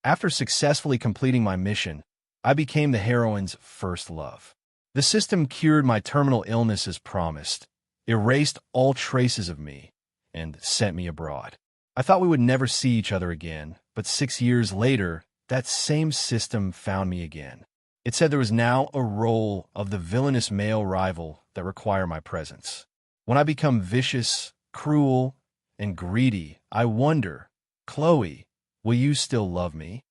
After successfully completing my mission, I became the heroine's first love. The system cured my terminal illness as promised, erased all traces of me, and sent me abroad. I thought we would never see each other again, but 6 years later, that same system found me again. It said there was now a role of the villainous male rival that required my presence. When I become vicious, cruel, and greedy, I wonder, Chloe, will you still love me?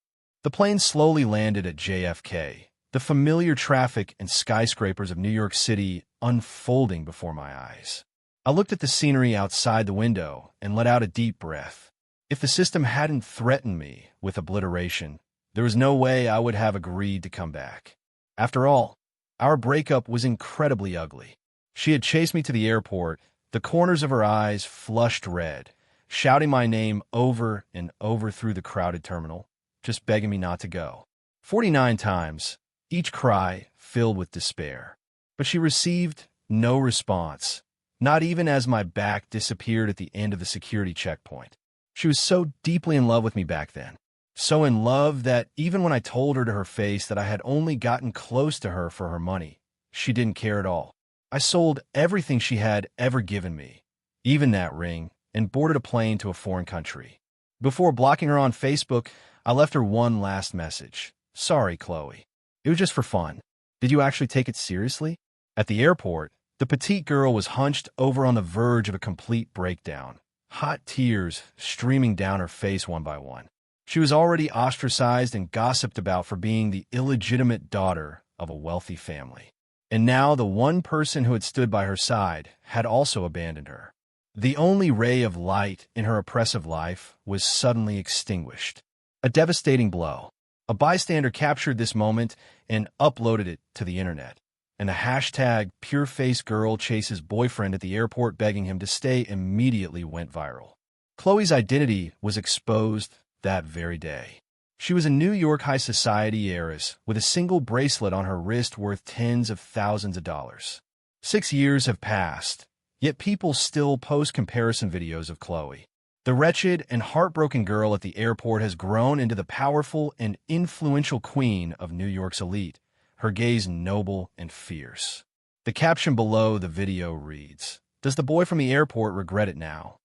The plane slowly landed at JFK, the familiar traffic and skyscrapers of New York City unfolding before my eyes. I looked at the scenery outside the window and let out a deep breath. If the system hadn't threatened me with obliteration, there was no way I would have agreed to come back. After all, our breakup was incredibly ugly. She had chased me to the airport, the corners of her eyes flushed red, shouting my name over and over through the crowded terminal, just begging me not to go. 49 times, each cry filled with despair. But she received no response, not even as my back disappeared at the end of the security checkpoint. She was so deeply in love with me back then. So in love that even when I told her to her face that I had only gotten close to her for her money, she didn't care at all. I sold everything she had ever given me, even that ring, and boarded a plane to a foreign country. Before blocking her on Facebook, I left her one last message. Sorry, Chloe. It was just for fun. Did you actually take it seriously? At the airport, the petite girl was hunched over on the verge of a complete breakdown, hot tears streaming down her face one by one. She was already ostracized and gossiped about for being the illegitimate daughter of a wealthy family. And now the one person who had stood by her side had also abandoned her. The only ray of light in her oppressive life was suddenly extinguished. A devastating blow. A bystander captured this moment and uploaded it to the internet. And the hashtag #PureFaceGirl chases boyfriend at the airport begging him to stay immediately went viral. Chloe's identity was exposed that very day. She was a New York high society heiress with a single bracelet on her wrist worth tens of thousands of dollars. 6 years have passed, yet people still post comparison videos of Chloe. The wretched and heartbroken girl at the airport has grown into the powerful and influential queen of New York's elite, her gaze noble and fierce. The caption below the video reads, "Does the boy from the airport regret it now?"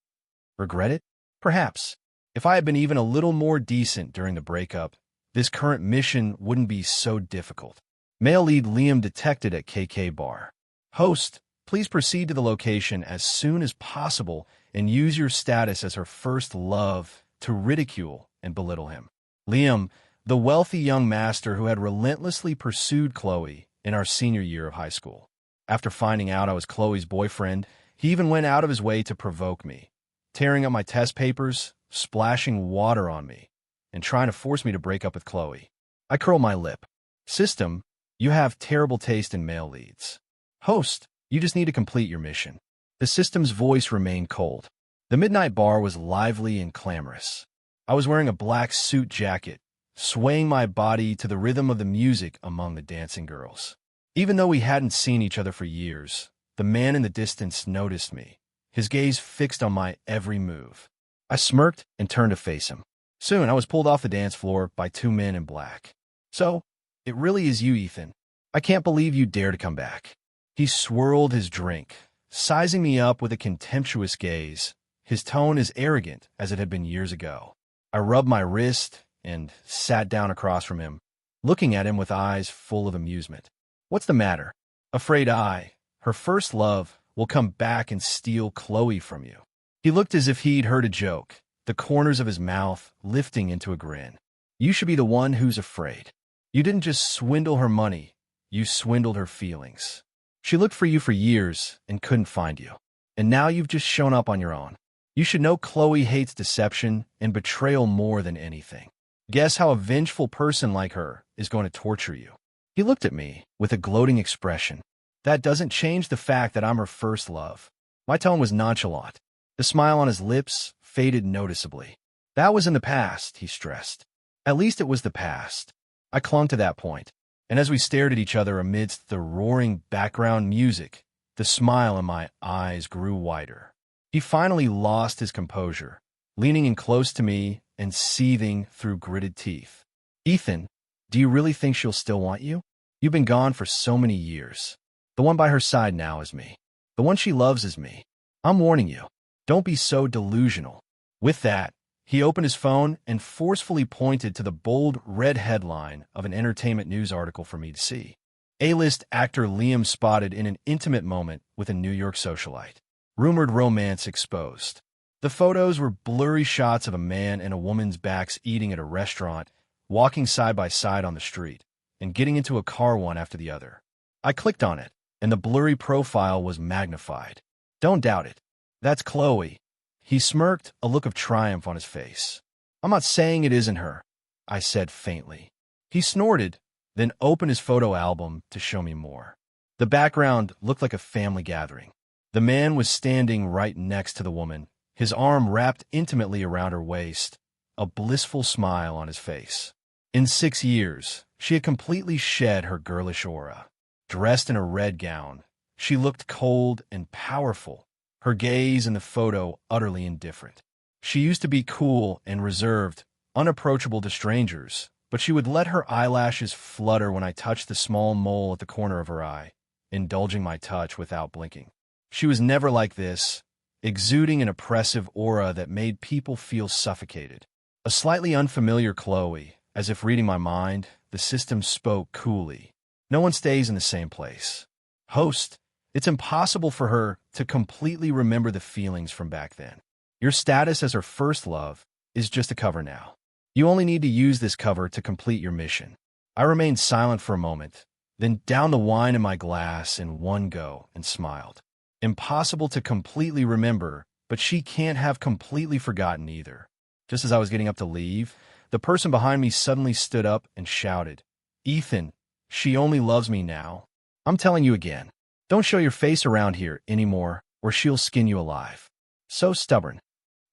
Regret it? Perhaps. If I had been even a little more decent during the breakup, this current mission wouldn't be so difficult. Male lead Liam detected at KK bar. Host, please proceed to the location as soon as possible and use your status as her first love to ridicule and belittle him. Liam, the wealthy young master who had relentlessly pursued Chloe in our senior year of high school. After finding out I was Chloe's boyfriend, he even went out of his way to provoke me, tearing up my test papers, splashing water on me, and trying to force me to break up with Chloe. I curl my lip. System, you have terrible taste in male leads. Host, you just need to complete your mission. The system's voice remained cold. The midnight bar was lively and clamorous. I was wearing a black suit jacket, swaying my body to the rhythm of the music among the dancing girls. Even though we hadn't seen each other for years, the man in the distance noticed me, his gaze fixed on my every move. I smirked and turned to face him. Soon I was pulled off the dance floor by two men in black. So, it really is you, Ethan. I can't believe you dare to come back. He swirled his drink, sizing me up with a contemptuous gaze, his tone as arrogant as it had been years ago. I rubbed my wrist and sat down across from him, looking at him with eyes full of amusement. What's the matter? Afraid I, her first love, will come back and steal Chloe from you. He looked as if he'd heard a joke, the corners of his mouth lifting into a grin. You should be the one who's afraid. You didn't just swindle her money, you swindled her feelings. She looked for you for years and couldn't find you. And now you've just shown up on your own. You should know Chloe hates deception and betrayal more than anything. Guess how a vengeful person like her is going to torture you. He looked at me with a gloating expression. That doesn't change the fact that I'm her first love. My tone was nonchalant. The smile on his lips faded noticeably. That was in the past, he stressed. At least it was the past. I clung to that point, and as we stared at each other amidst the roaring background music, the smile in my eyes grew wider. He finally lost his composure, leaning in close to me and seething through gritted teeth. Ethan, do you really think she'll still want you? You've been gone for so many years. The one by her side now is me. The one she loves is me. I'm warning you. Don't be so delusional. With that, he opened his phone and forcefully pointed to the bold red headline of an entertainment news article for me to see. A-list actor Liam spotted in an intimate moment with a New York socialite. Rumored romance exposed. The photos were blurry shots of a man and a woman's backs eating at a restaurant, walking side by side on the street, and getting into a car one after the other. I clicked on it, and the blurry profile was magnified. Don't doubt it. That's Chloe. He smirked, a look of triumph on his face. I'm not saying it isn't her, I said faintly. He snorted, then opened his photo album to show me more. The background looked like a family gathering. The man was standing right next to the woman, his arm wrapped intimately around her waist, a blissful smile on his face. In 6 years, she had completely shed her girlish aura. Dressed in a red gown, she looked cold and powerful, her gaze in the photo utterly indifferent. She used to be cool and reserved, unapproachable to strangers, but she would let her eyelashes flutter when I touched the small mole at the corner of her eye, indulging my touch without blinking. She was never like this, exuding an oppressive aura that made people feel suffocated. A slightly unfamiliar Chloe, as if reading my mind, the system spoke coolly. No one stays in the same place. Host, it's impossible for her to completely remember the feelings from back then. Your status as her first love is just a cover now. You only need to use this cover to complete your mission. I remained silent for a moment, then downed the wine in my glass in one go and smiled. Impossible to completely remember, but she can't have completely forgotten either. Just as I was getting up to leave, the person behind me suddenly stood up and shouted, Ethan, she only loves me now. I'm telling you again, don't show your face around here anymore or she'll skin you alive. So stubborn.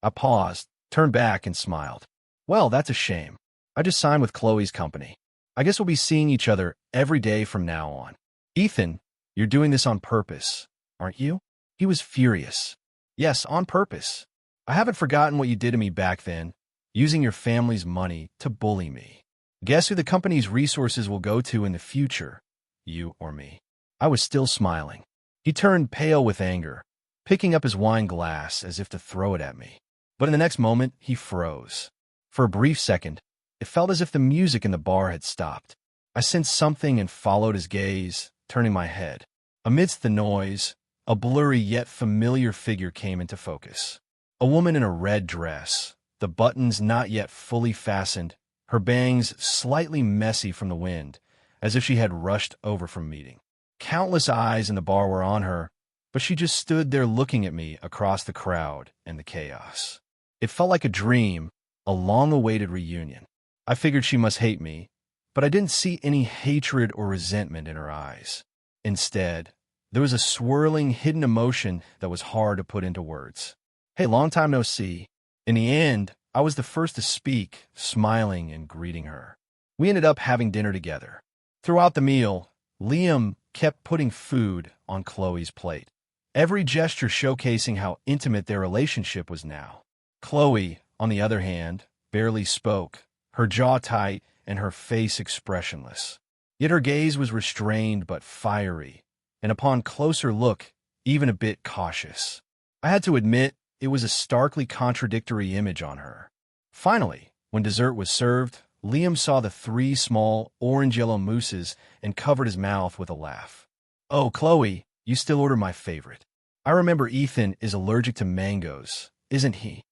I paused, turned back and smiled. Well, that's a shame. I just signed with Chloe's company. I guess we'll be seeing each other every day from now on. Ethan, you're doing this on purpose, aren't you? He was furious. Yes, on purpose. I haven't forgotten what you did to me back then, using your family's money to bully me. Guess who the company's resources will go to in the future? You or me. I was still smiling. He turned pale with anger, picking up his wine glass as if to throw it at me. But in the next moment, he froze. For a brief second, it felt as if the music in the bar had stopped. I sensed something and followed his gaze, turning my head. Amidst the noise, a blurry yet familiar figure came into focus. A woman in a red dress, the buttons not yet fully fastened, her bangs slightly messy from the wind, as if she had rushed over from meeting. Countless eyes in the bar were on her, but she just stood there looking at me across the crowd and the chaos. It felt like a dream, a long-awaited reunion. I figured she must hate me, but I didn't see any hatred or resentment in her eyes. Instead, there was a swirling, hidden emotion that was hard to put into words. Hey, long time no see. In the end, I was the first to speak, smiling and greeting her. We ended up having dinner together. Throughout the meal, Liam kept putting food on Chloe's plate, every gesture showcasing how intimate their relationship was now. Chloe, on the other hand, barely spoke, her jaw tight and her face expressionless. Yet her gaze was restrained but fiery, and upon closer look, even a bit cautious. I had to admit, it was a starkly contradictory image on her. Finally, when dessert was served, Liam saw the 3 small, orange-yellow mousses and covered his mouth with a laugh. Oh, Chloe, you still order my favorite. I remember Ethan is allergic to mangoes, isn't he?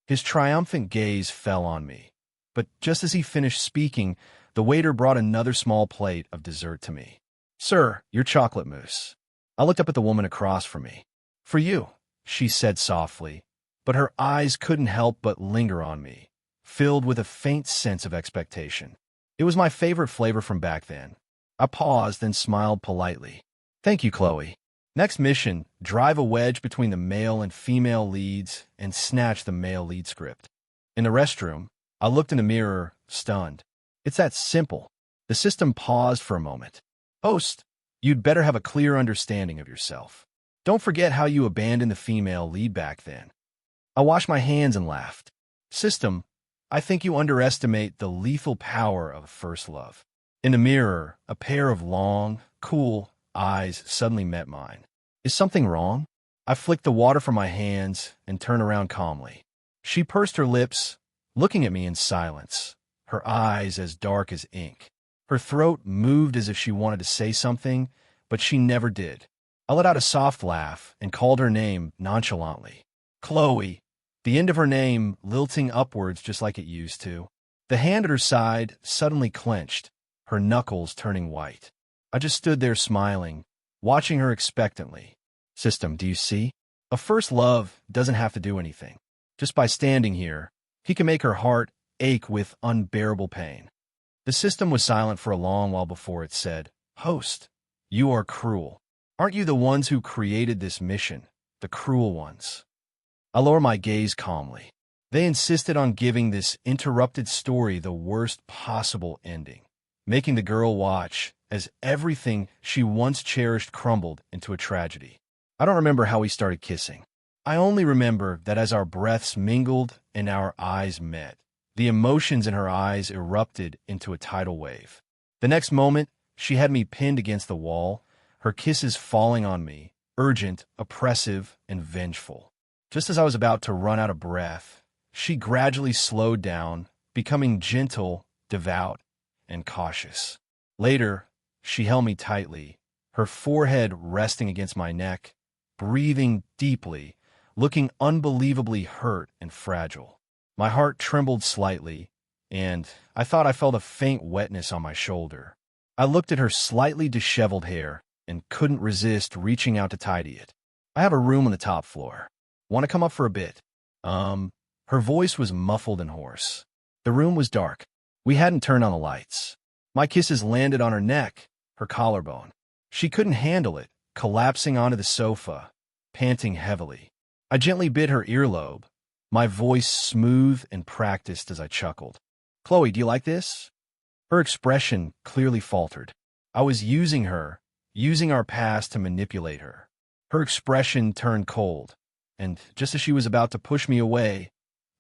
His triumphant gaze fell on me, but just as he finished speaking, the waiter brought another small plate of dessert to me. Sir, your chocolate mousse. I looked up at the woman across from me. For you, she said softly, but her eyes couldn't help but linger on me, filled with a faint sense of expectation. It was my favorite flavor from back then. I paused and smiled politely. Thank you, Chloe. Next mission, drive a wedge between the male and female leads and snatch the male lead script. In the restroom, I looked in the mirror, stunned. It's that simple. The system paused for a moment. Host, you'd better have a clear understanding of yourself. Don't forget how you abandoned the female lead back then. I washed my hands and laughed. System, I think you underestimate the lethal power of first love. In the mirror, a pair of long, cool eyes suddenly met mine. Is something wrong? I flicked the water from my hands and turned around calmly. She pursed her lips, looking at me in silence, her eyes as dark as ink. Her throat moved as if she wanted to say something, but she never did. I let out a soft laugh and called her name nonchalantly. Chloe, the end of her name lilting upwards just like it used to. The hand at her side suddenly clenched, her knuckles turning white. I just stood there smiling, watching her expectantly. System, do you see? A first love doesn't have to do anything. Just by standing here, he can make her heart ache with unbearable pain. The system was silent for a long while before it said, Host, you are cruel. Aren't you the ones who created this mission, the cruel ones? I lower my gaze calmly. They insisted on giving this interrupted story the worst possible ending, making the girl watch as everything she once cherished crumbled into a tragedy. I don't remember how we started kissing. I only remember that as our breaths mingled and our eyes met, the emotions in her eyes erupted into a tidal wave. The next moment, she had me pinned against the wall, her kisses falling on me, urgent, oppressive, and vengeful. Just as I was about to run out of breath, she gradually slowed down, becoming gentle, devout, and cautious. Later, she held me tightly, her forehead resting against my neck, breathing deeply, looking unbelievably hurt and fragile. My heart trembled slightly, and I thought I felt a faint wetness on my shoulder. I looked at her slightly disheveled hair and couldn't resist reaching out to tidy it. I have a room on the top floor. Want to come up for a bit? Her voice was muffled and hoarse. The room was dark. We hadn't turned on the lights. My kisses landed on her neck, her collarbone. She couldn't handle it, collapsing onto the sofa, panting heavily. I gently bit her earlobe, my voice smooth and practiced as I chuckled. Chloe, do you like this? Her expression clearly faltered. I was using her, using our past to manipulate her. Her expression turned cold, and just as she was about to push me away,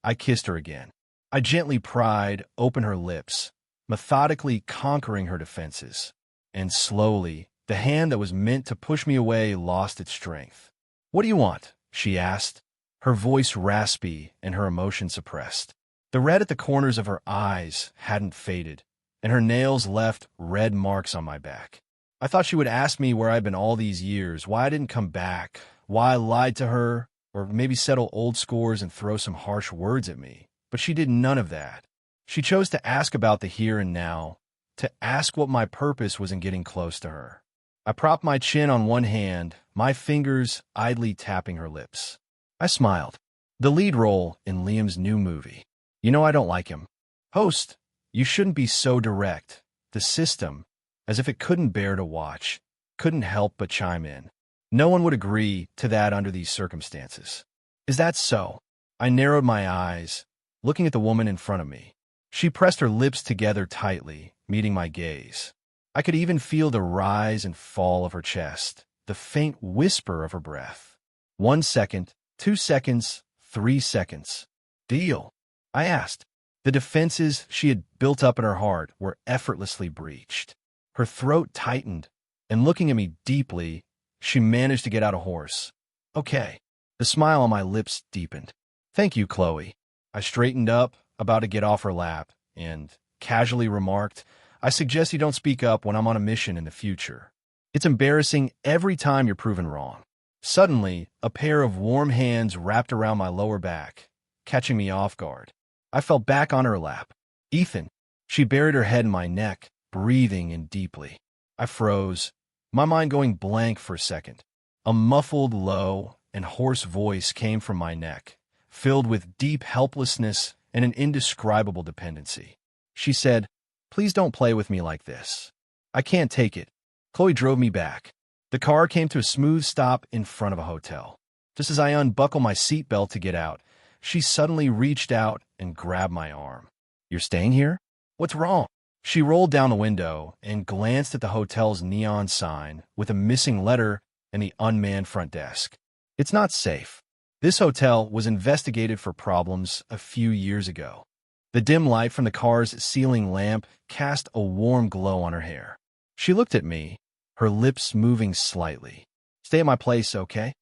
I kissed her again. I gently pried open her lips, methodically conquering her defenses. And slowly, the hand that was meant to push me away lost its strength. What do you want? She asked, her voice raspy and her emotion suppressed. The red at the corners of her eyes hadn't faded, and her nails left red marks on my back. I thought she would ask me where I'd been all these years, why I didn't come back, why I lied to her, or maybe settle old scores and throw some harsh words at me. But she did none of that. She chose to ask about the here and now, to ask what my purpose was in getting close to her. I propped my chin on one hand, my fingers idly tapping her lips. I smiled. The lead role in Liam's new movie. You know I don't like him. Host, you shouldn't be so direct. The system, as if it couldn't bear to watch, couldn't help but chime in. No one would agree to that under these circumstances. Is that so? I narrowed my eyes, looking at the woman in front of me. She pressed her lips together tightly, meeting my gaze. I could even feel the rise and fall of her chest, the faint whisper of her breath. 1 second, 2 seconds, 3 seconds. Deal? I asked. The defenses she had built up in her heart were effortlessly breached. Her throat tightened, and looking at me deeply, she managed to get out a hoarse. Okay. The smile on my lips deepened. Thank you, Chloe. I straightened up, about to get off her lap, and casually remarked, I suggest you don't speak up when I'm on a mission in the future. It's embarrassing every time you're proven wrong. Suddenly, a pair of warm hands wrapped around my lower back, catching me off guard. I fell back on her lap. Ethan. She buried her head in my neck, breathing in deeply. I froze, my mind going blank for a second. A muffled, low, and hoarse voice came from my neck, filled with deep helplessness and an indescribable dependency. She said, Please don't play with me like this. I can't take it. Chloe drove me back. The car came to a smooth stop in front of a hotel. Just as I unbuckled my seatbelt to get out, she suddenly reached out and grabbed my arm. You're staying here? What's wrong? She rolled down the window and glanced at the hotel's neon sign with a missing letter and the unmanned front desk. It's not safe. This hotel was investigated for problems a few years ago. The dim light from the car's ceiling lamp cast a warm glow on her hair. She looked at me, her lips moving slightly. "Stay at my place, okay?"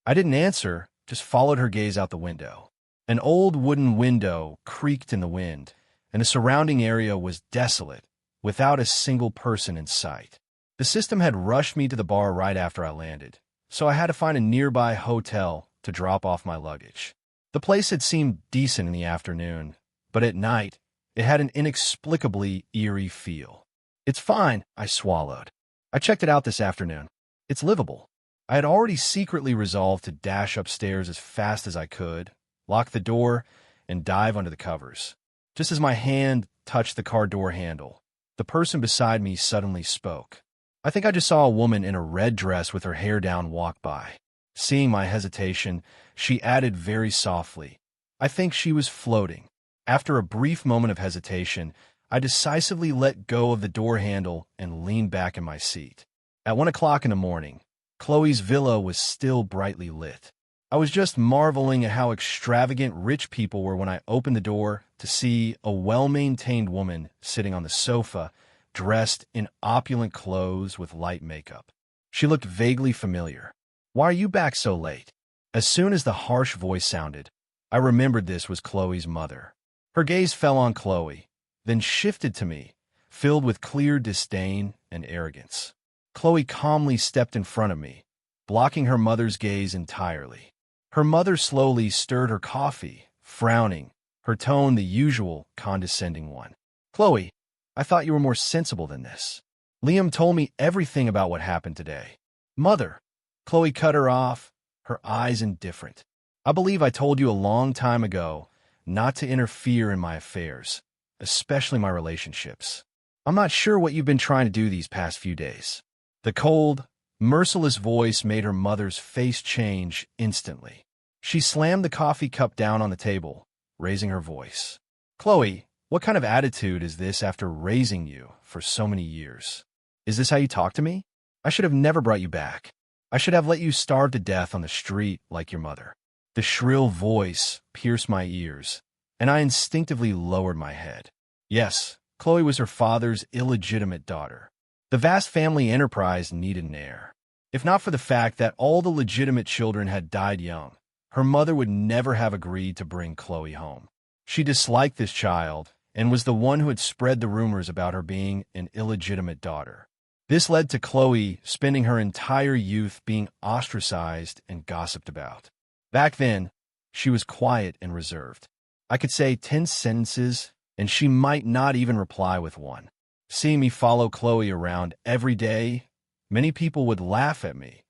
I didn't answer, just followed her gaze out the window. An old wooden window creaked in the wind, and the surrounding area was desolate, without a single person in sight. The system had rushed me to the bar right after I landed, so I had to find a nearby hotel to drop off my luggage. The place had seemed decent in the afternoon, but at night, it had an inexplicably eerie feel. "It's fine," I swallowed. "I checked it out this afternoon. It's livable." I had already secretly resolved to dash upstairs as fast as I could, lock the door, and dive under the covers. Just as my hand touched the car door handle, the person beside me suddenly spoke. I think I just saw a woman in a red dress with her hair down walk by. Seeing my hesitation, she added very softly, "I think she was floating." After a brief moment of hesitation, I decisively let go of the door handle and leaned back in my seat. At 1 o'clock in the morning, Chloe's villa was still brightly lit. I was just marveling at how extravagant rich people were when I opened the door to see a well-maintained woman sitting on the sofa, dressed in opulent clothes with light makeup. She looked vaguely familiar. "Why are you back so late?" As soon as the harsh voice sounded, I remembered this was Chloe's mother. Her gaze fell on Chloe, then shifted to me, filled with clear disdain and arrogance. Chloe calmly stepped in front of me, blocking her mother's gaze entirely. Her mother slowly stirred her coffee, frowning, her tone the usual condescending one. "Chloe, I thought you were more sensible than this. Liam told me everything about what happened today." "Mother," Chloe cut her off, her eyes indifferent. "I believe I told you a long time ago not to interfere in my affairs, especially my relationships. I'm not sure what you've been trying to do these past few days." The cold, merciless voice made her mother's face change instantly. She slammed the coffee cup down on the table, raising her voice. "Chloe, what kind of attitude is this after raising you for so many years? Is this how you talk to me? I should have never brought you back. I should have let you starve to death on the street like your mother." The shrill voice pierced my ears, and I instinctively lowered my head. Yes, Chloe was her father's illegitimate daughter. The vast family enterprise needed an heir. If not for the fact that all the legitimate children had died young, her mother would never have agreed to bring Chloe home. She disliked this child and was the one who had spread the rumors about her being an illegitimate daughter. This led to Chloe spending her entire youth being ostracized and gossiped about. Back then, she was quiet and reserved. I could say 10 sentences, and she might not even reply with one. Seeing me follow Chloe around every day, many people would laugh at me,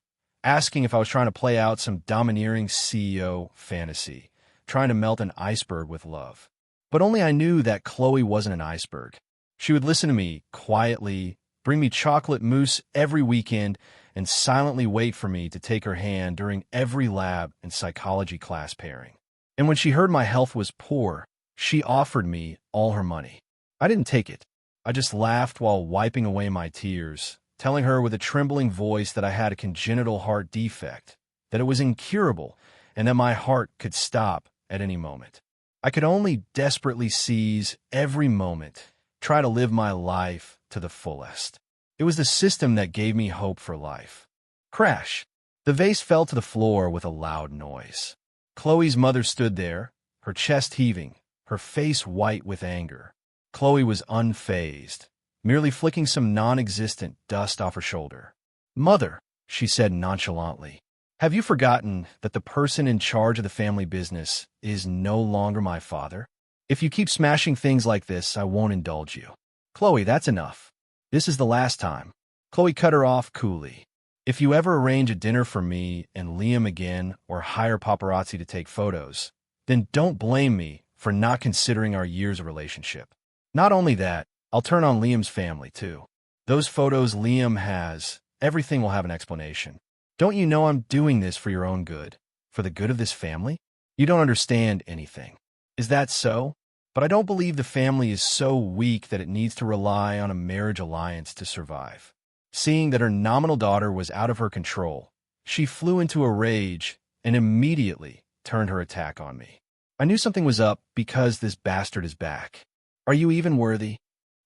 asking if I was trying to play out some domineering CEO fantasy, trying to melt an iceberg with love. But only I knew that Chloe wasn't an iceberg. She would listen to me quietly, bring me chocolate mousse every weekend, and silently wait for me to take her hand during every lab and psychology class pairing. And when she heard my health was poor, she offered me all her money. I didn't take it. I just laughed while wiping away my tears, telling her with a trembling voice that I had a congenital heart defect, that it was incurable, and that my heart could stop at any moment. I could only desperately seize every moment, try to live my life to the fullest. It was the system that gave me hope for life. Crash! The vase fell to the floor with a loud noise. Chloe's mother stood there, her chest heaving, her face white with anger. Chloe was unfazed, merely flicking some non-existent dust off her shoulder. "Mother," she said nonchalantly, "have you forgotten that the person in charge of the family business is no longer my father? If you keep smashing things like this, I won't indulge you." "Chloe, that's enough. This is the last time." Chloe cut her off coolly. "If you ever arrange a dinner for me and Liam again or hire paparazzi to take photos, then don't blame me for not considering our years of relationship. Not only that, I'll turn on Liam's family, too. Those photos Liam has, everything will have an explanation. Don't you know I'm doing this for your own good, for the good of this family? You don't understand anything. Is that so? But I don't believe the family is so weak that it needs to rely on a marriage alliance to survive." Seeing that her nominal daughter was out of her control, she flew into a rage and immediately turned her attack on me. I knew something was up because this bastard is back. Are you even worthy?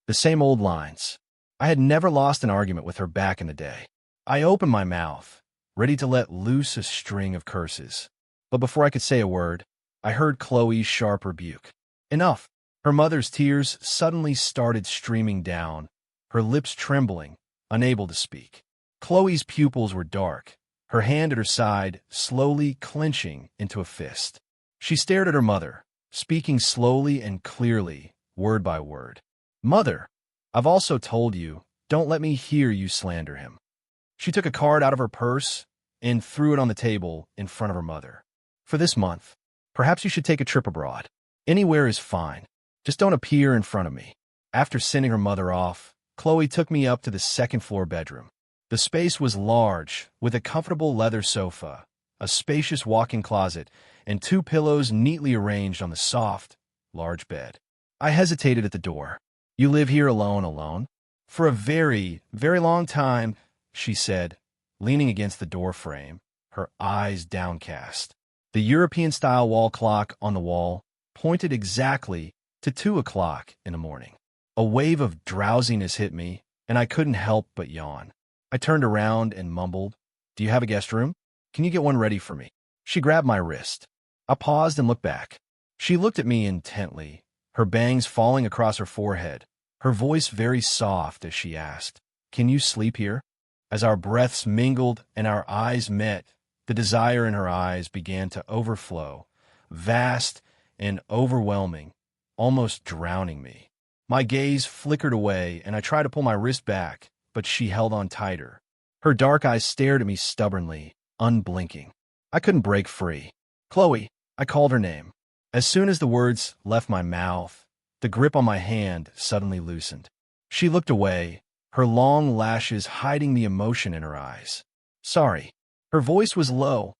The same old lines. I had never lost an argument with her back in the day. I opened my mouth, ready to let loose a string of curses. But before I could say a word, I heard Chloe's sharp rebuke. Enough. Her mother's tears suddenly started streaming down, her lips trembling, unable to speak. Chloe's pupils were dark, her hand at her side slowly clenching into a fist. She stared at her mother, speaking slowly and clearly, word by word. Mother, I've also told you, don't let me hear you slander him. She took a card out of her purse and threw it on the table in front of her mother. For this month, perhaps you should take a trip abroad. Anywhere is fine. Just don't appear in front of me. After sending her mother off, Chloe took me up to the second-floor bedroom. The space was large, with a comfortable leather sofa, a spacious walk-in closet, and 2 pillows neatly arranged on the soft, large bed. I hesitated at the door. You live here alone? For a very, very long time, she said, leaning against the door frame, her eyes downcast. The European-style wall clock on the wall pointed exactly to 2 o'clock in the morning. A wave of drowsiness hit me, and I couldn't help but yawn. I turned around and mumbled, Do you have a guest room? Can you get one ready for me? She grabbed my wrist. I paused and looked back. She looked at me intently, her bangs falling across her forehead, her voice very soft as she asked, Can you sleep here? As our breaths mingled and our eyes met, the desire in her eyes began to overflow, vast and overwhelming, almost drowning me. My gaze flickered away, and I tried to pull my wrist back, but she held on tighter. Her dark eyes stared at me stubbornly, unblinking. I couldn't break free. Chloe, I called her name. As soon as the words left my mouth, the grip on my hand suddenly loosened. She looked away, her long lashes hiding the emotion in her eyes. Sorry. Her voice was low,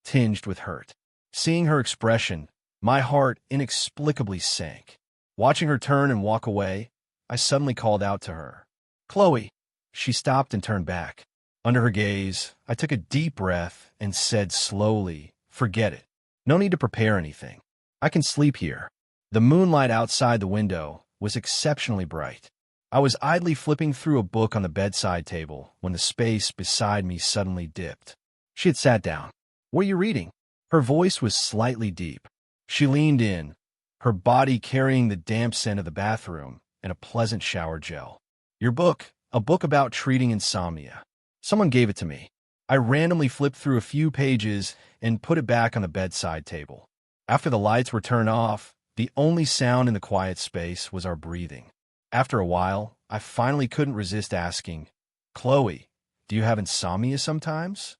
tinged with hurt. Seeing her expression, my heart inexplicably sank. Watching her turn and walk away, I suddenly called out to her. Chloe! She stopped and turned back. Under her gaze, I took a deep breath and said slowly, Forget it. No need to prepare anything. I can sleep here. The moonlight outside the window was exceptionally bright. I was idly flipping through a book on the bedside table when the space beside me suddenly dipped. She had sat down. What are you reading? Her voice was slightly deep. She leaned in, her body carrying the damp scent of the bathroom and a pleasant shower gel. Your book, a book about treating insomnia. Someone gave it to me. I randomly flipped through a few pages and put it back on the bedside table. After the lights were turned off, the only sound in the quiet space was our breathing. After a while, I finally couldn't resist asking, Chloe, do you have insomnia sometimes?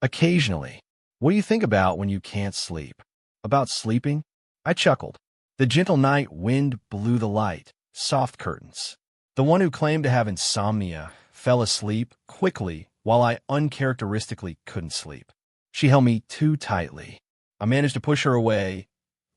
Occasionally. What do you think about when you can't sleep? About sleeping? I chuckled. The gentle night wind blew the light, soft curtains. The one who claimed to have insomnia fell asleep quickly while I uncharacteristically couldn't sleep. She held me too tightly. I managed to push her away,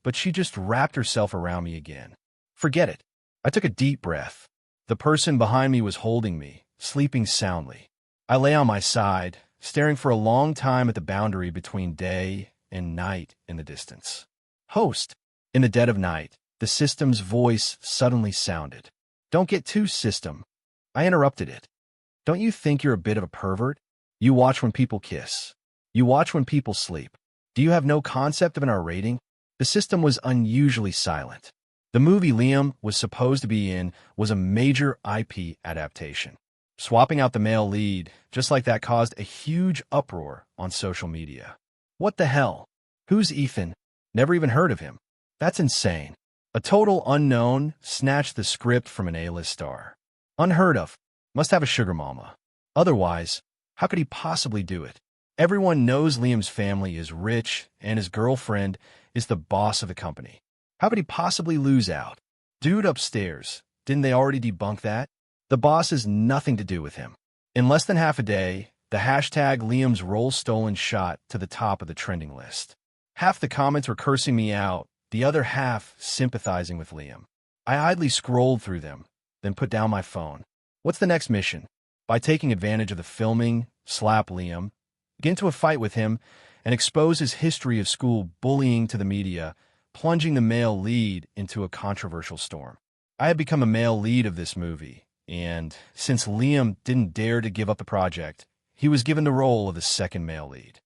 but she just wrapped herself around me again. Forget it. I took a deep breath. The person behind me was holding me, sleeping soundly. I lay on my side, staring for a long time at the boundary between day and night in the distance. Host! In the dead of night, the system's voice suddenly sounded. Don't get too system. I interrupted it. Don't you think you're a bit of a pervert? You watch when people kiss. You watch when people sleep. Do you have no concept of an R rating? The system was unusually silent. The movie Liam was supposed to be in was a major IP adaptation. Swapping out the male lead just like that caused a huge uproar on social media. What the hell? Who's Ethan? Never even heard of him. That's insane. A total unknown snatched the script from an A-list star. Unheard of. Must have a sugar mama. Otherwise, how could he possibly do it? Everyone knows Liam's family is rich and his girlfriend is the boss of the company. How could he possibly lose out? Dude upstairs, didn't they already debunk that? The boss has nothing to do with him. In less than half a day, the hashtag Liam's role stolen shot to the top of the trending list. Half the comments were cursing me out, the other half sympathizing with Liam. I idly scrolled through them, then put down my phone. What's the next mission? By taking advantage of the filming, slap Liam, get into a fight with him, and expose his history of school bullying to the media, plunging the male lead into a controversial storm. I had become a male lead of this movie, and since Liam didn't dare to give up the project, he was given the role of the second male lead.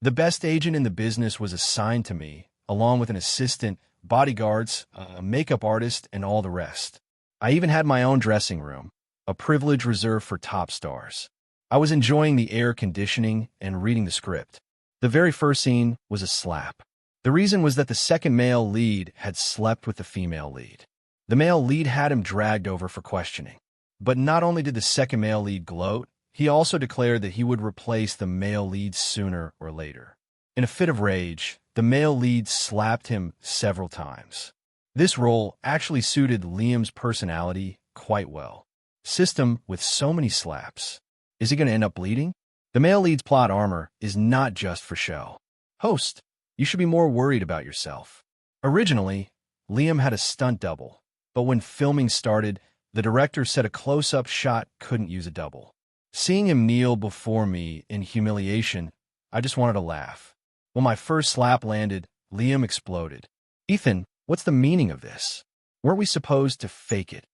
The best agent in the business was assigned to me, along with an assistant, bodyguards, a makeup artist, and all the rest. I even had my own dressing room, a privilege reserved for top stars. I was enjoying the air conditioning and reading the script. The very first scene was a slap. The reason was that the second male lead had slept with the female lead. The male lead had him dragged over for questioning. But not only did the second male lead gloat, he also declared that he would replace the male lead sooner or later. In a fit of rage, the male lead slapped him several times. This role actually suited Liam's personality quite well. System with so many slaps. Is he going to end up bleeding? The male lead's plot armor is not just for show. Host, you should be more worried about yourself. Originally, Liam had a stunt double, but when filming started, the director said a close-up shot couldn't use a double. Seeing him kneel before me in humiliation, I just wanted to laugh. When my first slap landed, Liam exploded. Ethan, what's the meaning of this? Weren't we supposed to fake it?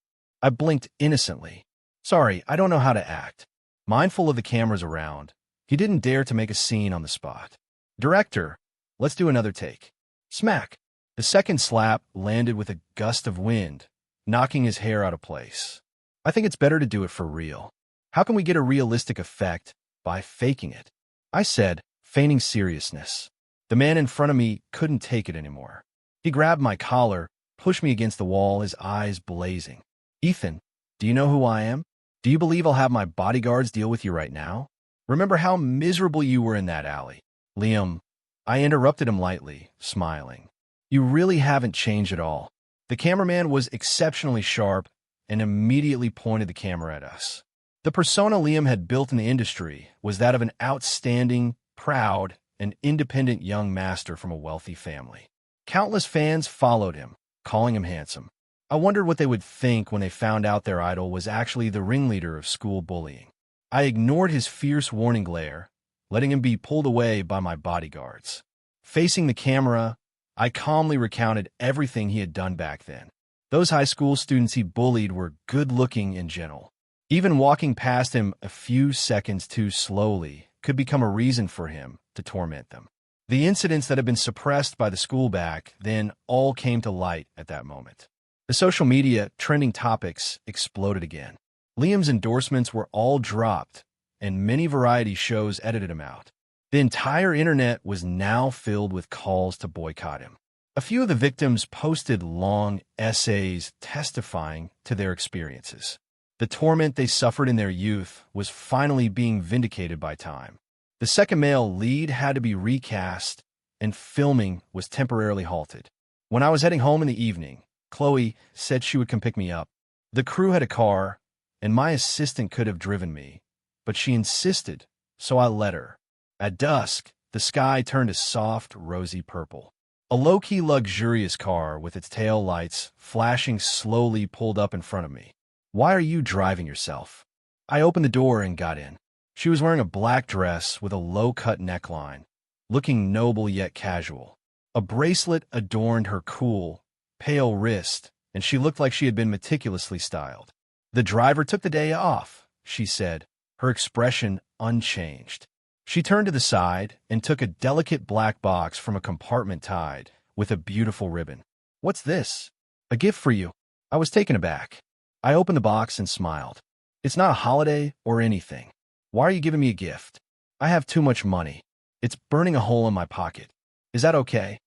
I blinked innocently. Sorry, I don't know how to act. Mindful of the cameras around, he didn't dare to make a scene on the spot. Director, let's do another take. Smack. The second slap landed with a gust of wind, knocking his hair out of place. I think it's better to do it for real. How can we get a realistic effect by faking it? I said, feigning seriousness. The man in front of me couldn't take it anymore. He grabbed my collar, pushed me against the wall, his eyes blazing. Ethan, do you know who I am? Do you believe I'll have my bodyguards deal with you right now? Remember how miserable you were in that alley? Liam, I interrupted him lightly, smiling. You really haven't changed at all. The cameraman was exceptionally sharp and immediately pointed the camera at us. The persona Liam had built in the industry was that of an outstanding, proud, and independent young master from a wealthy family. Countless fans followed him, calling him handsome. I wondered what they would think when they found out their idol was actually the ringleader of school bullying. I ignored his fierce warning glare, letting him be pulled away by my bodyguards. Facing the camera, I calmly recounted everything he had done back then. Those high school students he bullied were good-looking and gentle. Even walking past him a few seconds too slowly could become a reason for him to torment them. The incidents that had been suppressed by the school back then all came to light at that moment. The social media trending topics exploded again. Liam's endorsements were all dropped, and many variety shows edited him out. The entire internet was now filled with calls to boycott him. A few of the victims posted long essays testifying to their experiences. The torment they suffered in their youth was finally being vindicated by time. The second male lead had to be recast, and filming was temporarily halted. When I was heading home in the evening, Chloe said she would come pick me up. The crew had a car, and my assistant could have driven me, but she insisted, so I let her. At dusk, the sky turned a soft, rosy purple. A low-key luxurious car with its tail lights flashing slowly pulled up in front of me. Why are you driving yourself? I opened the door and got in. She was wearing a black dress with a low-cut neckline, looking noble yet casual. A bracelet adorned her cool, pale wrist, and she looked like she had been meticulously styled. The driver took the day off, she said, her expression unchanged. She turned to the side and took a delicate black box from a compartment tied with a beautiful ribbon. What's this? A gift for you. I was taken aback. I opened the box and smiled. It's not a holiday or anything. Why are you giving me a gift? I have too much money. It's burning a hole in my pocket. Is that okay?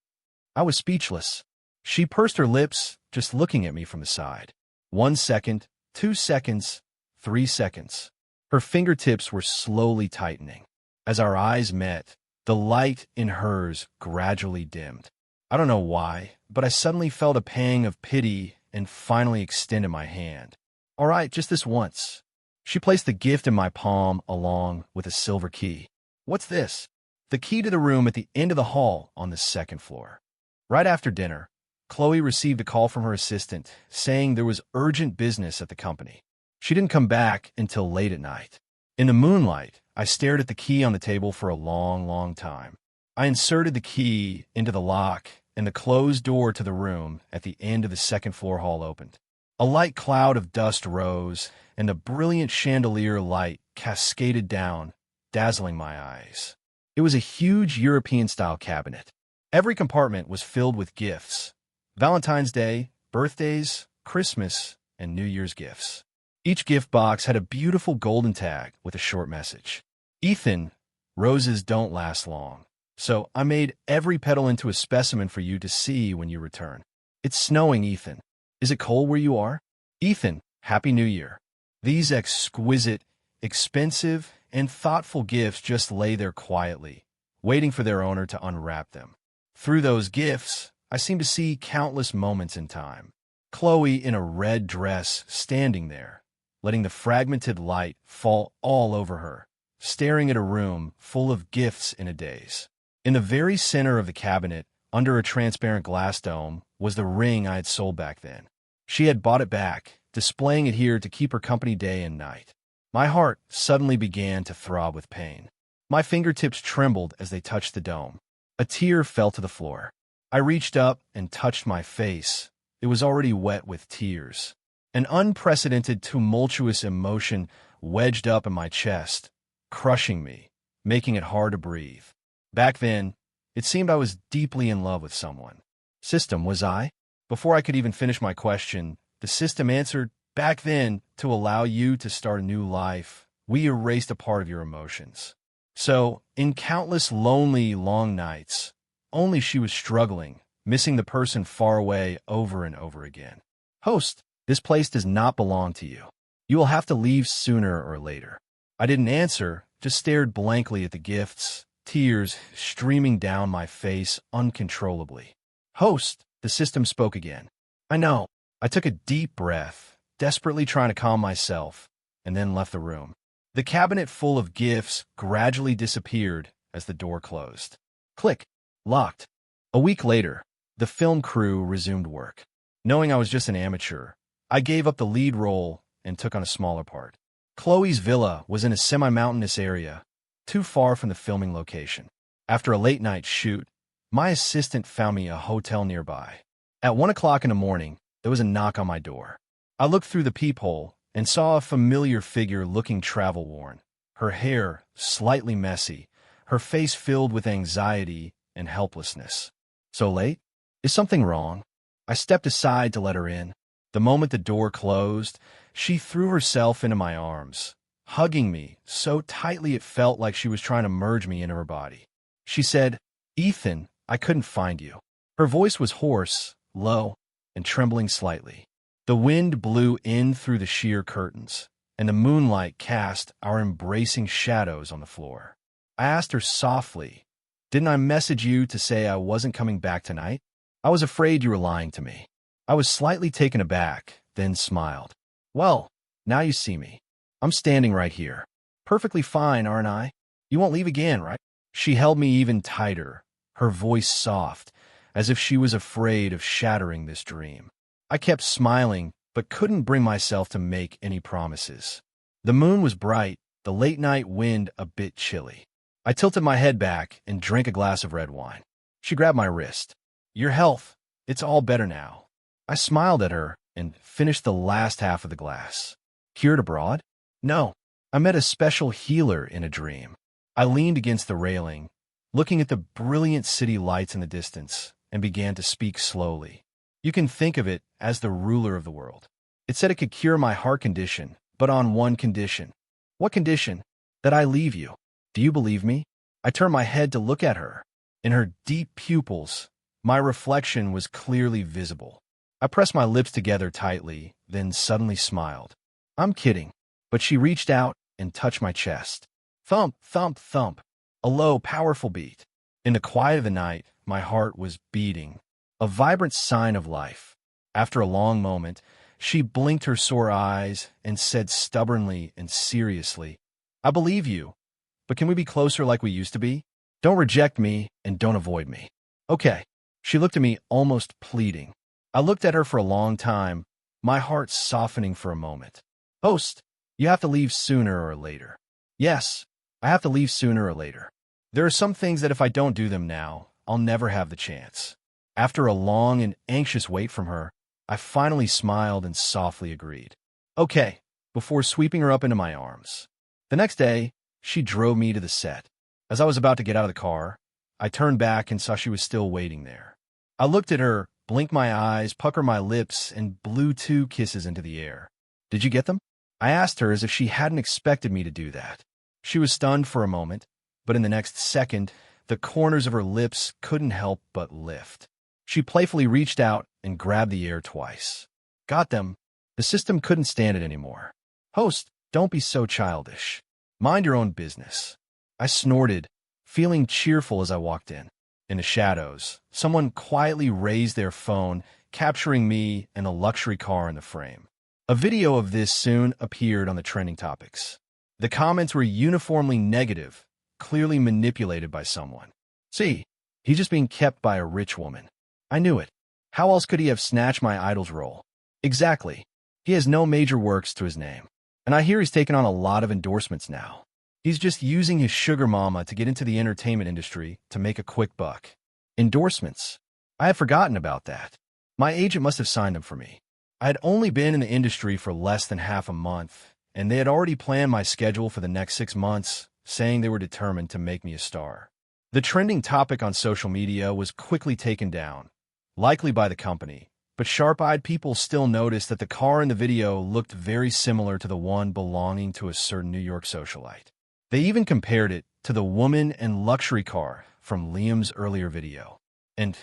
I was speechless. She pursed her lips, just looking at me from the side. 1 second, 2 seconds, 3 seconds. Her fingertips were slowly tightening. As our eyes met, the light in hers gradually dimmed. I don't know why, but I suddenly felt a pang of pity and finally extended my hand. All right, just this once. She placed the gift in my palm along with a silver key. What's this? The key to the room at the end of the hall on the second floor. Right after dinner, Chloe received a call from her assistant saying there was urgent business at the company. She didn't come back until late at night. In the moonlight, I stared at the key on the table for a long, long time. I inserted the key into the lock and the closed door to the room at the end of the second-floor hall opened. A light cloud of dust rose, and a brilliant chandelier light cascaded down, dazzling my eyes. It was a huge European-style cabinet. Every compartment was filled with gifts: Valentine's Day, birthdays, Christmas, and New Year's gifts. Each gift box had a beautiful golden tag with a short message. Ethan, roses don't last long, so I made every petal into a specimen for you to see when you return. It's snowing, Ethan. Is it cold where you are? Ethan, Happy New Year. These exquisite, expensive, and thoughtful gifts just lay there quietly, waiting for their owner to unwrap them. Through those gifts, I seemed to see countless moments in time. Chloe in a red dress standing there, letting the fragmented light fall all over her, staring at a room full of gifts in a daze. In the very center of the cabinet, under a transparent glass dome, was the ring I had sold back then. She had bought it back, displaying it here to keep her company day and night. My heart suddenly began to throb with pain. My fingertips trembled as they touched the dome. A tear fell to the floor. I reached up and touched my face. It was already wet with tears. An unprecedented, tumultuous emotion wedged up in my chest, crushing me, making it hard to breathe. Back then, it seemed I was deeply in love with someone. System, was I? Before I could even finish my question, the system answered, back then, to allow you to start a new life, we erased a part of your emotions. So, in countless lonely, long nights, only she was struggling, missing the person far away over and over again. Host, this place does not belong to you. You will have to leave sooner or later. I didn't answer, just stared blankly at the gifts, tears streaming down my face uncontrollably. Host, the system spoke again. I know. I took a deep breath, desperately trying to calm myself, and then left the room. The cabinet full of gifts gradually disappeared as the door closed. Click. Locked. A week later, the film crew resumed work. Knowing I was just an amateur, I gave up the lead role and took on a smaller part. Chloe's villa was in a semi-mountainous area, too far from the filming location. After a late-night shoot, my assistant found me a hotel nearby. At 1 o'clock in the morning, there was a knock on my door. I looked through the peephole and saw a familiar figure looking travel-worn, her hair slightly messy, her face filled with anxiety and helplessness. So late? Is something wrong? I stepped aside to let her in. The moment the door closed, she threw herself into my arms, hugging me so tightly it felt like she was trying to merge me into her body. She said, Ethan, I couldn't find you. Her voice was hoarse, low, and trembling slightly. The wind blew in through the sheer curtains, and the moonlight cast our embracing shadows on the floor. I asked her softly, didn't I message you to say I wasn't coming back tonight? I was afraid you were lying to me. I was slightly taken aback, then smiled. Well, now you see me. I'm standing right here. Perfectly fine, aren't I? You won't leave again, right? She held me even tighter, her voice soft, as if she was afraid of shattering this dream. I kept smiling, but couldn't bring myself to make any promises. The moon was bright, the late-night wind a bit chilly. I tilted my head back and drank a glass of red wine. She grabbed my wrist. Your health, it's all better now. I smiled at her and finished the last half of the glass. Cured abroad? No, I met a special healer in a dream. I leaned against the railing, looking at the brilliant city lights in the distance, and began to speak slowly. You can think of it as the ruler of the world. It said it could cure my heart condition, but on one condition. What condition? That I leave you. Do you believe me? I turned my head to look at her. In her deep pupils, my reflection was clearly visible. I pressed my lips together tightly, then suddenly smiled. I'm kidding. But she reached out and touched my chest. Thump, thump, thump. A low, powerful beat. In the quiet of the night, my heart was beating, a vibrant sign of life. After a long moment, she blinked her sore eyes and said stubbornly and seriously, I believe you, but can we be closer like we used to be? Don't reject me and don't avoid me. Okay. She looked at me almost pleading. I looked at her for a long time, my heart softening for a moment. Host, you have to leave sooner or later. Yes, I have to leave sooner or later. There are some things that if I don't do them now, I'll never have the chance. After a long and anxious wait from her, I finally smiled and softly agreed. Okay, before sweeping her up into my arms. The next day, she drove me to the set. As I was about to get out of the car, I turned back and saw she was still waiting there. I looked at her, blinked my eyes, puckered my lips, and blew 2 kisses into the air. Did you get them? I asked her as if she hadn't expected me to do that. She was stunned for a moment, but in the next second, the corners of her lips couldn't help but lift. She playfully reached out and grabbed the air twice. Got them. The system couldn't stand it anymore. Host, don't be so childish. Mind your own business. I snorted, feeling cheerful as I walked in. In the shadows, someone quietly raised their phone, capturing me and a luxury car in the frame. A video of this soon appeared on the trending topics. The comments were uniformly negative, clearly manipulated by someone. See, he's just being kept by a rich woman. I knew it. How else could he have snatched my idol's role? Exactly. He has no major works to his name. And I hear he's taken on a lot of endorsements now. He's just using his sugar mama to get into the entertainment industry to make a quick buck. Endorsements. I had forgotten about that. My agent must have signed them for me. I had only been in the industry for less than half a month, and they had already planned my schedule for the next 6 months, saying they were determined to make me a star. The trending topic on social media was quickly taken down, likely by the company, but sharp-eyed people still noticed that the car in the video looked very similar to the one belonging to a certain New York socialite. They even compared it to the woman and luxury car from Liam's earlier video. And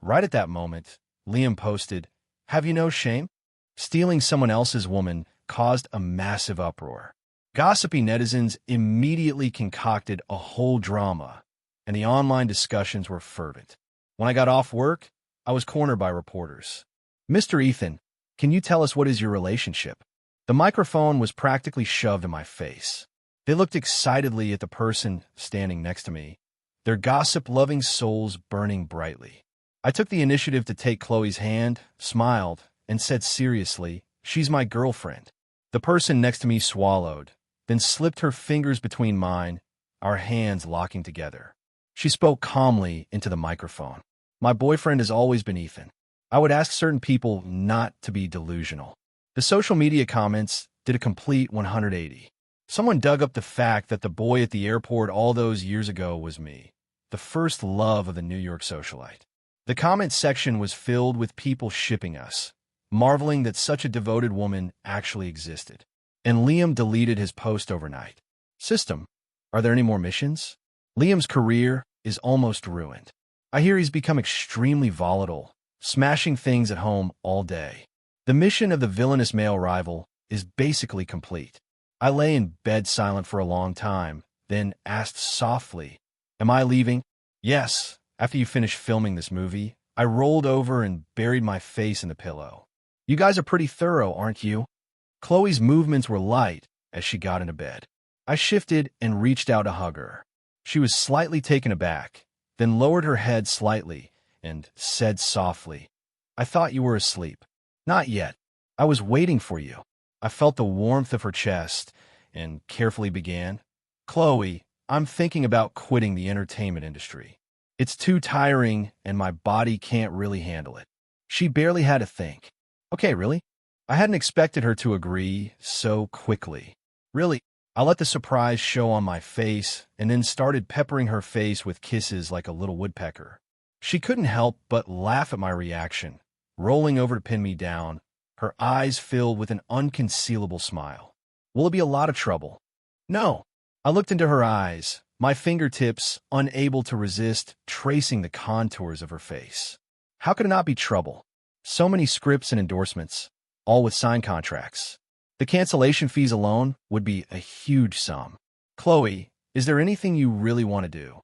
right at that moment, Liam posted, "Have you no shame?" Stealing someone else's woman caused a massive uproar. Gossipy netizens immediately concocted a whole drama, and the online discussions were fervent. When I got off work, I was cornered by reporters. "Mr. Ethan, can you tell us what is your relationship?" The microphone was practically shoved in my face. They looked excitedly at the person standing next to me, their gossip-loving souls burning brightly. I took the initiative to take Chloe's hand, smiled, and said seriously, "She's my girlfriend." The person next to me swallowed, then slipped her fingers between mine, our hands locking together. She spoke calmly into the microphone. "My boyfriend has always been Ethan. I would ask certain people not to be delusional." The social media comments did a complete 180. Someone dug up the fact that the boy at the airport all those years ago was me, the first love of the New York socialite. The comment section was filled with people shipping us, marveling that such a devoted woman actually existed. And Liam deleted his post overnight. System, are there any more missions? Liam's career is almost ruined. I hear he's become extremely volatile, smashing things at home all day. The mission of the villainous male rival is basically complete. I lay in bed silent for a long time, then asked softly, "Am I leaving?" "Yes, after you finish filming this movie." I rolled over and buried my face in the pillow. "You guys are pretty thorough, aren't you?" Chloe's movements were light as she got into bed. I shifted and reached out to hug her. She was slightly taken aback, then lowered her head slightly and said softly, "I thought you were asleep." "Not yet. I was waiting for you." I felt the warmth of her chest and carefully began, "Chloe, I'm thinking about quitting the entertainment industry. It's too tiring and my body can't really handle it." She barely had to think. "Okay, really?" I hadn't expected her to agree so quickly. "Really?" I let the surprise show on my face and then started peppering her face with kisses like a little woodpecker. She couldn't help but laugh at my reaction, rolling over to pin me down, her eyes filled with an unconcealable smile. "Will it be a lot of trouble?" "No." I looked into her eyes, my fingertips unable to resist tracing the contours of her face. How could it not be trouble? So many scripts and endorsements, all with signed contracts. The cancellation fees alone would be a huge sum. "Chloe, is there anything you really want to do?"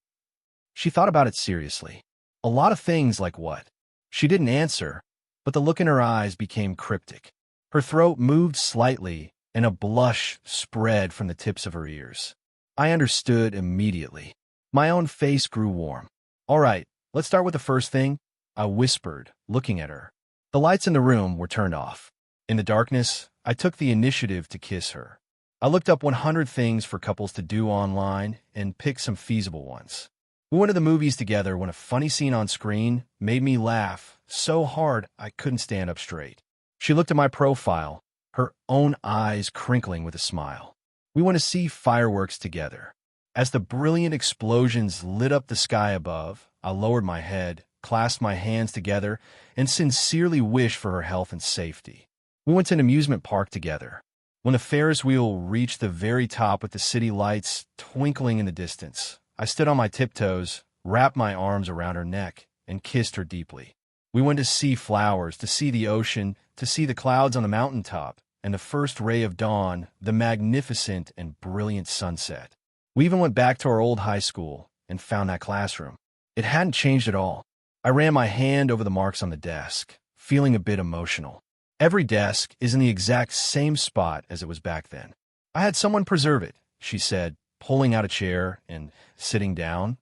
She thought about it seriously. "A lot of things, like what?" She didn't answer, but the look in her eyes became cryptic. Her throat moved slightly, and a blush spread from the tips of her ears. I understood immediately. My own face grew warm. "All right, let's start with the first thing," I whispered, looking at her. The lights in the room were turned off. In the darkness, I took the initiative to kiss her. I looked up 100 things for couples to do online and picked some feasible ones. We went to the movies together when a funny scene on screen made me laugh so hard I couldn't stand up straight. She looked at my profile, her own eyes crinkling with a smile. We went to see fireworks together. As the brilliant explosions lit up the sky above, I lowered my head, clasped my hands together, and sincerely wished for her health and safety. We went to an amusement park together. When the Ferris wheel reached the very top with the city lights twinkling in the distance, I stood on my tiptoes, wrapped my arms around her neck, and kissed her deeply. We went to see flowers, to see the ocean, to see the clouds on the mountaintop, and the first ray of dawn, the magnificent and brilliant sunset. We even went back to our old high school and found that classroom. It hadn't changed at all. I ran my hand over the marks on the desk, feeling a bit emotional. Every desk is in the exact same spot as it was back then. I had someone preserve it, she said, pulling out a chair and sitting down,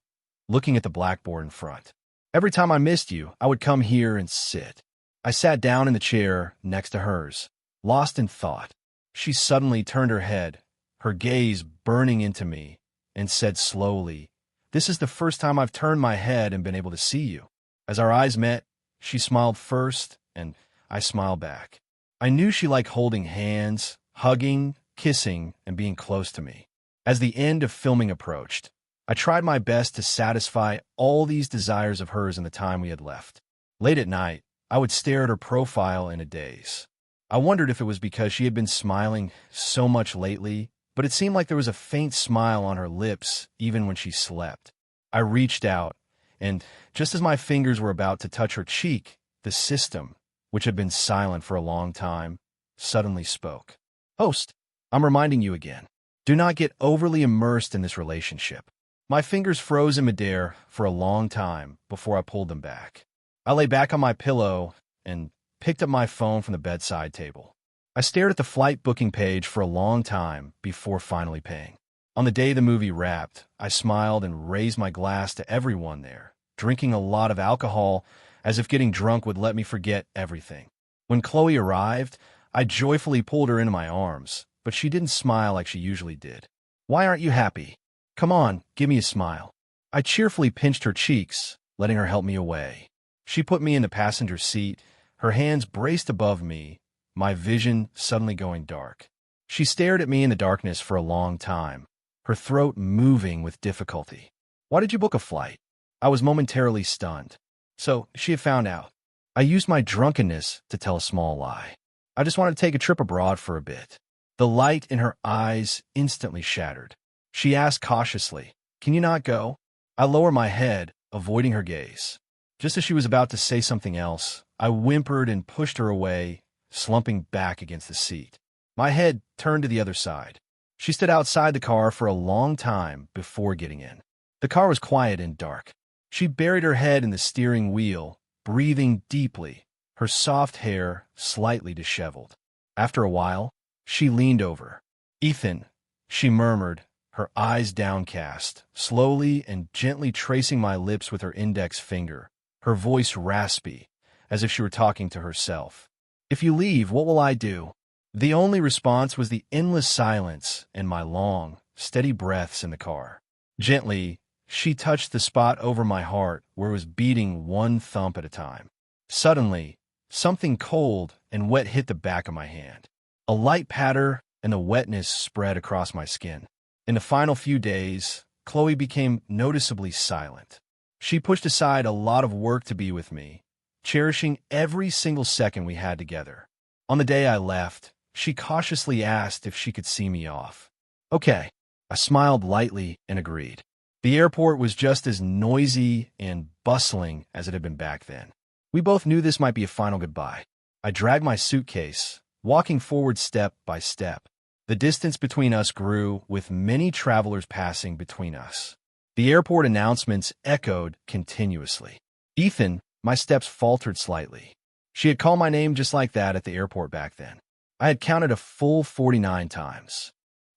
looking at the blackboard in front. Every time I missed you, I would come here and sit. I sat down in the chair next to hers, lost in thought. She suddenly turned her head, her gaze burning into me, and said slowly, "This is the first time I've turned my head and been able to see you." As our eyes met, she smiled first, and I smiled back. I knew she liked holding hands, hugging, kissing, and being close to me. As the end of filming approached, I tried my best to satisfy all these desires of hers in the time we had left. Late at night, I would stare at her profile in a daze. I wondered if it was because she had been smiling so much lately, but it seemed like there was a faint smile on her lips even when she slept. I reached out, and just as my fingers were about to touch her cheek, the system, which had been silent for a long time, suddenly spoke. "Host, I'm reminding you again. Do not get overly immersed in this relationship." My fingers froze in midair for a long time before I pulled them back. I lay back on my pillow and picked up my phone from the bedside table. I stared at the flight booking page for a long time before finally paying. On the day the movie wrapped, I smiled and raised my glass to everyone there, drinking a lot of alcohol as if getting drunk would let me forget everything. When Chloe arrived, I joyfully pulled her into my arms, but she didn't smile like she usually did. "Why aren't you happy? Come on, give me a smile." I cheerfully pinched her cheeks, letting her help me away. She put me in the passenger seat, her hands braced above me, my vision suddenly going dark. She stared at me in the darkness for a long time, her throat moving with difficulty. "Why did you book a flight?" I was momentarily stunned. So she had found out. I used my drunkenness to tell a small lie. I just wanted to take a trip abroad for a bit. The light in her eyes instantly shattered. She asked cautiously, "Can you not go?" I lowered my head, avoiding her gaze. Just as she was about to say something else, I whimpered and pushed her away, slumping back against the seat. My head turned to the other side. She stood outside the car for a long time before getting in. The car was quiet and dark. She buried her head in the steering wheel, breathing deeply, her soft hair slightly disheveled. After a while, she leaned over. "Ethan," she murmured, her eyes downcast, slowly and gently tracing my lips with her index finger, her voice raspy, as if she were talking to herself. "If you leave, what will I do?" The only response was the endless silence and my long, steady breaths in the car. Gently, she touched the spot over my heart where it was beating one thump at a time. Suddenly, something cold and wet hit the back of my hand. A light patter and the wetness spread across my skin. In the final few days, Chloe became noticeably silent. She pushed aside a lot of work to be with me, cherishing every single second we had together. On the day I left, she cautiously asked if she could see me off. "Okay." I smiled lightly and agreed. The airport was just as noisy and bustling as it had been back then. We both knew this might be a final goodbye. I dragged my suitcase, walking forward step by step. The distance between us grew, with many travelers passing between us. The airport announcements echoed continuously. "Ethan," my steps faltered slightly. She had called my name just like that at the airport back then. I had counted a full 49 times.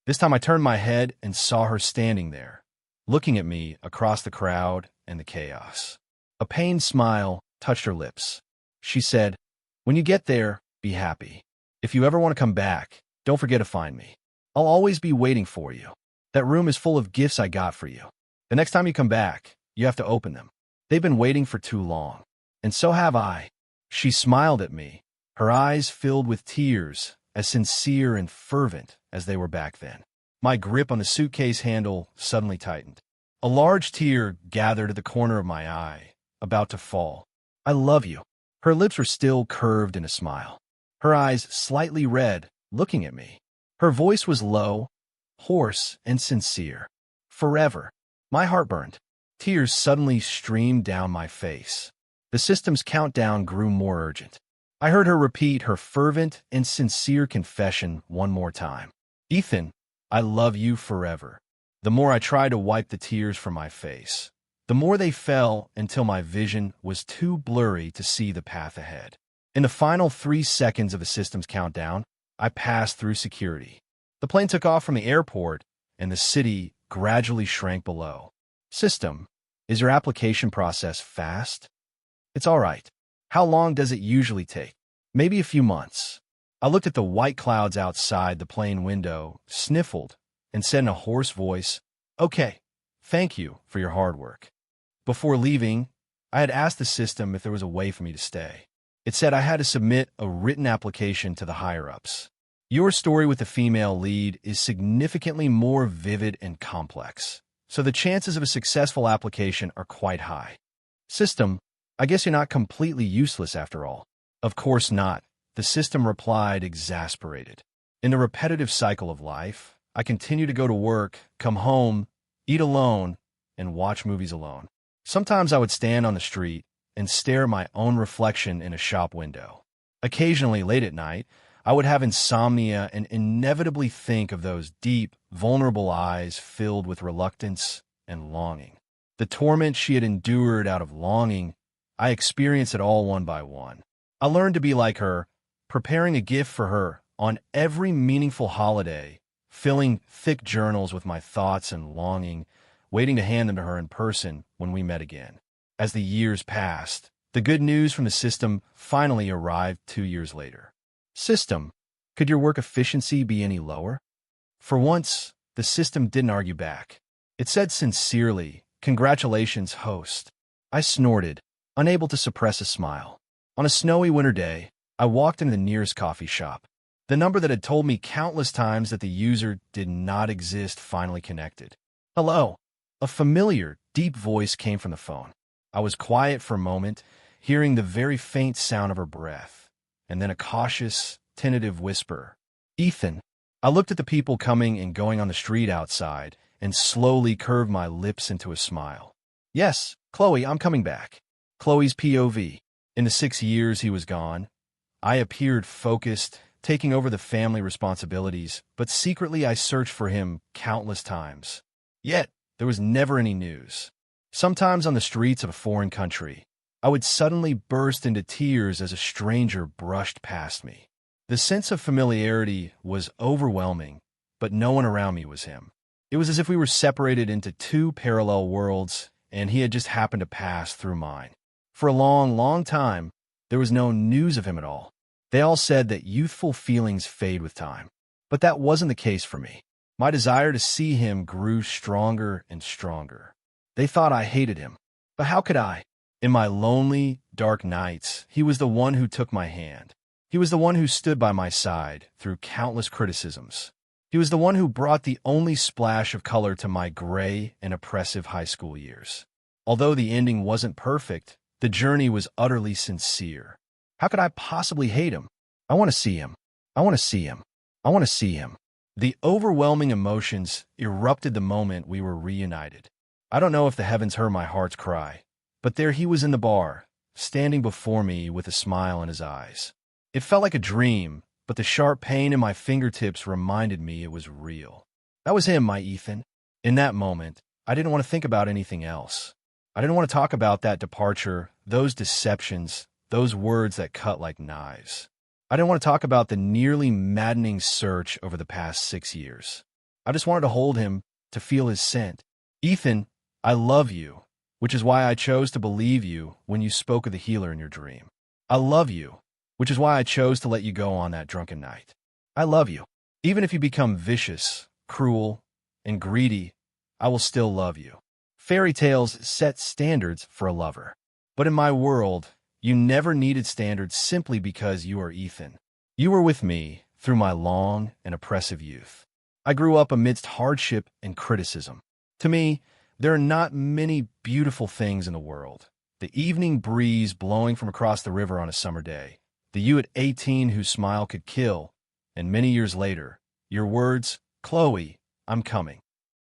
This time I turned my head and saw her standing there, looking at me across the crowd and the chaos. A pained smile touched her lips. She said, "When you get there, be happy. If you ever want to come back, don't forget to find me. I'll always be waiting for you. That room is full of gifts I got for you. The next time you come back, You have to open them. They've been waiting for too long. And so have I. She smiled at me, her eyes filled with tears, as sincere and fervent as they were back then. My grip on the suitcase handle suddenly tightened. A large tear gathered at the corner of my eye, about to fall. I love you. Her lips were still curved in a smile. Her eyes slightly red, looking at me. Her voice was low, hoarse, and sincere. Forever. My heart burned. Tears suddenly streamed down my face. The system's countdown grew more urgent. I heard her repeat her fervent and sincere confession one more time. Ethan, I love you forever. The more I tried to wipe the tears from my face, the more they fell until my vision was too blurry to see the path ahead. In the final 3 seconds of the system's countdown, I passed through security. The plane took off from the airport, and the city gradually shrank below. System, is your application process fast? It's all right. How long does it usually take? Maybe a few months. I looked at the white clouds outside the plane window, sniffled, and said in a hoarse voice, "Okay, thank you for your hard work." Before leaving, I had asked the system if there was a way for me to stay. It said I had to submit a written application to the higher-ups. Your story with the female lead is significantly more vivid and complex, so the chances of a successful application are quite high. System, I guess you're not completely useless after all. Of course not, the system replied, exasperated. In the repetitive cycle of life, I continue to go to work, come home, eat alone, and watch movies alone. Sometimes I would stand on the street and stare at my own reflection in a shop window. Occasionally, late at night, I would have insomnia and inevitably think of those deep, vulnerable eyes filled with reluctance and longing. The torment she had endured out of longing, I experienced it all one by one. I learned to be like her, preparing a gift for her on every meaningful holiday, filling thick journals with my thoughts and longing, waiting to hand them to her in person when we met again. As the years passed, the good news from the system finally arrived 2 years later. System, could your work efficiency be any lower? For once, the system didn't argue back. It said sincerely, "Congratulations, host." I snorted, unable to suppress a smile. On a snowy winter day, I walked into the nearest coffee shop. The number that had told me countless times that the user did not exist finally connected. "Hello." A familiar, deep voice came from the phone. I was quiet for a moment, hearing the very faint sound of her breath, and then a cautious, tentative whisper. "Ethan." I looked at the people coming and going on the street outside and slowly curved my lips into a smile. "Yes, Chloe, I'm coming back." Chloe's POV. In the 6 years he was gone, I appeared focused, taking over the family responsibilities, but secretly I searched for him countless times. Yet, there was never any news. Sometimes on the streets of a foreign country, I would suddenly burst into tears as a stranger brushed past me. The sense of familiarity was overwhelming, but no one around me was him. It was as if we were separated into 2 parallel worlds, and he had just happened to pass through mine. For a long, long time, there was no news of him at all. They all said that youthful feelings fade with time. But that wasn't the case for me. My desire to see him grew stronger and stronger. They thought I hated him. But how could I? In my lonely, dark nights, he was the one who took my hand. He was the one who stood by my side through countless criticisms. He was the one who brought the only splash of color to my gray and oppressive high school years. Although the ending wasn't perfect, the journey was utterly sincere. How could I possibly hate him? I want to see him. I want to see him. I want to see him. The overwhelming emotions erupted the moment we were reunited. I don't know if the heavens heard my heart's cry, but there he was in the bar, standing before me with a smile in his eyes. It felt like a dream, but the sharp pain in my fingertips reminded me it was real. That was him, my Ethan. In that moment, I didn't want to think about anything else. I didn't want to talk about that departure, those deceptions, those words that cut like knives. I didn't want to talk about the nearly maddening search over the past 6 years. I just wanted to hold him, to feel his scent. Ethan, I love you, which is why I chose to believe you when you spoke of the healer in your dream. I love you, which is why I chose to let you go on that drunken night. I love you. Even if you become vicious, cruel, and greedy, I will still love you. Fairy tales set standards for a lover. But in my world, you never needed standards simply because you are Ethan. You were with me through my long and oppressive youth. I grew up amidst hardship and criticism. To me, there are not many beautiful things in the world. The evening breeze blowing from across the river on a summer day, the you at 18 whose smile could kill, and many years later, your words, "Chloe, I'm coming."